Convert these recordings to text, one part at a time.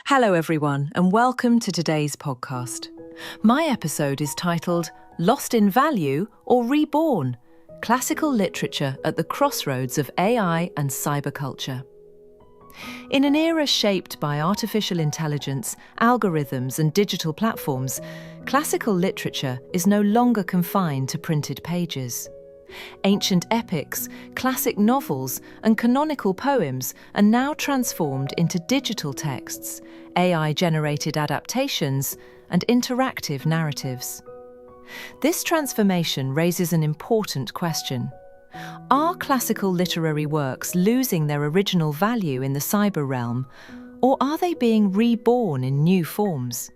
Hello, everyone, and welcome to today's podcast. My episode is titled Lost in Value or Reborn? Classical Literature at the Crossroads of AI and Cyberculture. In an era shaped by artificial intelligence, algorithms, and digital platforms, classical literature is no longer confined to printed pages. Ancient epics, classic novels, and canonical poems are now transformed into digital texts, AI-generated adaptations, and interactive narratives. This transformation raises an important question. Are classical literary works losing their original value in the cyber realm, or are they being reborn in new forms?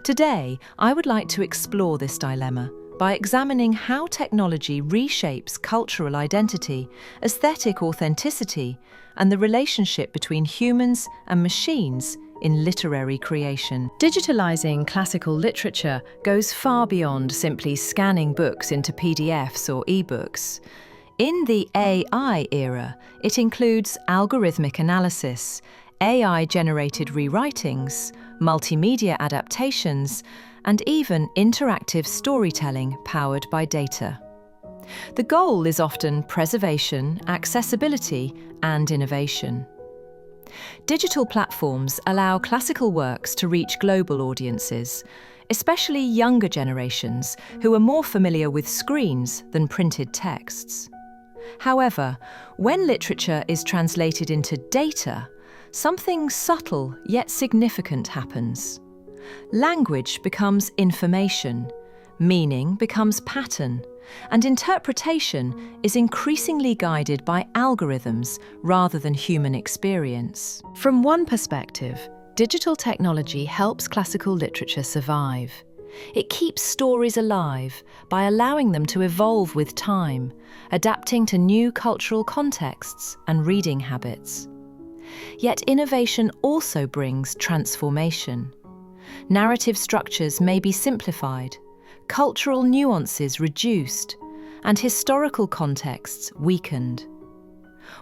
Today, I would like to explore this dilemma by examining how technology reshapes cultural identity, aesthetic authenticity, and the relationship between humans and machines in literary creation. Digitalizing classical literature goes far beyond simply scanning books into PDFs or ebooks. In the AI era, it includes algorithmic analysis, AI-generated rewritings, multimedia adaptations, and even interactive storytelling powered by data. The goal is often preservation, accessibility, and innovation. Digital platforms allow classical works to reach global audiences, especially younger generations who are more familiar with screens than printed texts. However, when literature is translated into data, something subtle yet significant happens. Language becomes information, meaning becomes pattern, and interpretation is increasingly guided by algorithms rather than human experience. From one perspective, digital technology helps classical literature survive. It keeps stories alive by allowing them to evolve with time, adapting to new cultural contexts and reading habits. Yet innovation also brings transformation. Narrative structures may be simplified, cultural nuances reduced, and historical contexts weakened.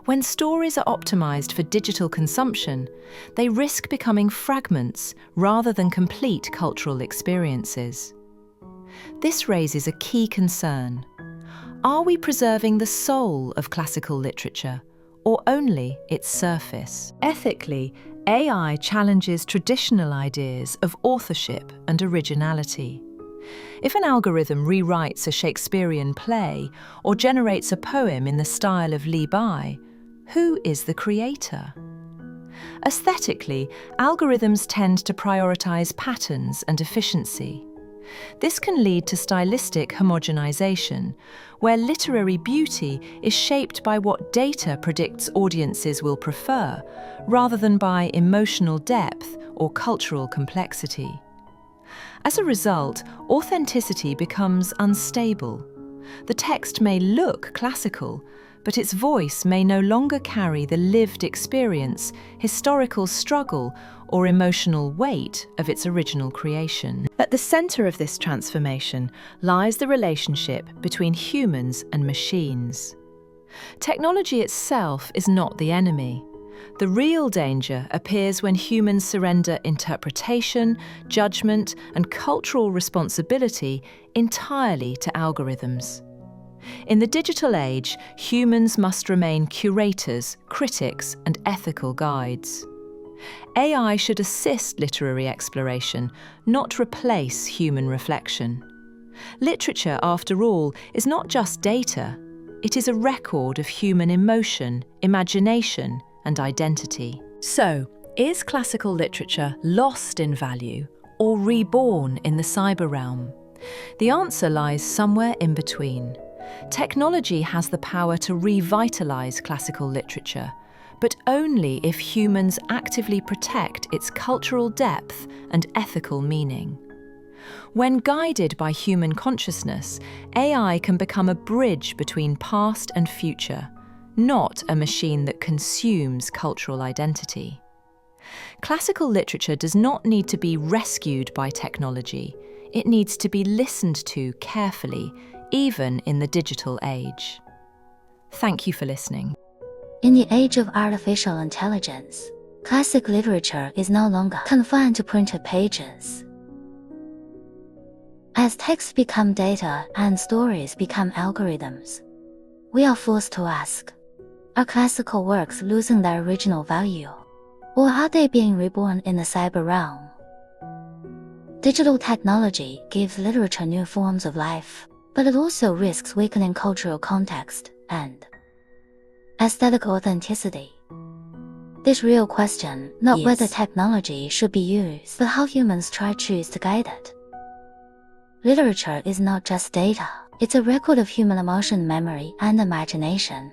When stories are optimized for digital consumption, they risk becoming fragments rather than complete cultural experiences. This raises a key concern. Are we preserving the soul of classical literature, or only its surface? Ethically, AI challenges traditional ideas of authorship and originality. If an algorithm rewrites a Shakespearean play or generates a poem in the style of Li Bai, who is the creator? Aesthetically, algorithms tend to prioritize patterns and efficiency. This can lead to stylistic homogenization, where literary beauty is shaped by what data predicts audiences will prefer, rather than by emotional depth or cultural complexity. As a result, authenticity becomes unstable. The text may look classical, but its voice may no longer carry the lived experience, historical struggle, or emotional weight of its original creation. At the center of this transformation lies the relationship between humans and machines. Technology itself is not the enemy. The real danger appears when humans surrender interpretation, judgment, and cultural responsibility entirely to algorithms. In the digital age, humans must remain curators, critics, and ethical guides. AI should assist literary exploration, not replace human reflection. Literature, after all, is not just data. It is a record of human emotion, imagination, and identity. So, is classical literature lost in value or reborn in the cyber realm? The answer lies somewhere in between. Technology has the power to revitalize classical literature, but only if humans actively protect its cultural depth and ethical meaning. When guided by human consciousness, AI can become a bridge between past and future, not a machine that consumes cultural identity. Classical literature does not need to be rescued by technology. It needs to be listened to carefully, even in the digital age. Thank you for listening. In the age of artificial intelligence, Classic literature is no longer confined to printed pages. As texts become data and stories become algorithms, we are forced to ask, are classical works losing their original value? Or are they being reborn in the cyber realm? Digital technology gives literature new forms of life, but it also risks weakening cultural context and aesthetic authenticity. This real question, not whether technology should be used, but how humans choose to guide it. Literature is not just data, it's a record of human emotion, memory, and imagination.